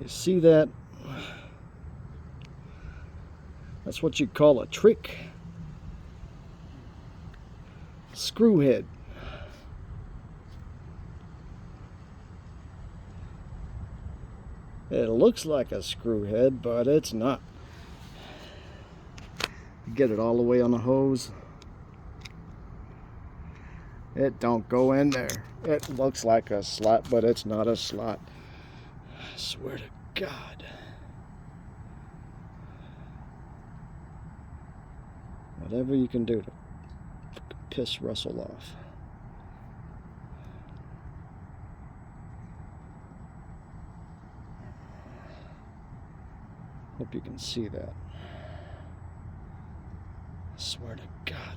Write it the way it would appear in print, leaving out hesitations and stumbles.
You see that? That's what you call a trick. Screw head. It looks like a screw head, but it's not. Get it all the way on the hose. It don't go in there. It looks like a slot, but it's not a slot. I swear to God. Whatever you can do to piss Russell off. Hope you can see that. I swear to God.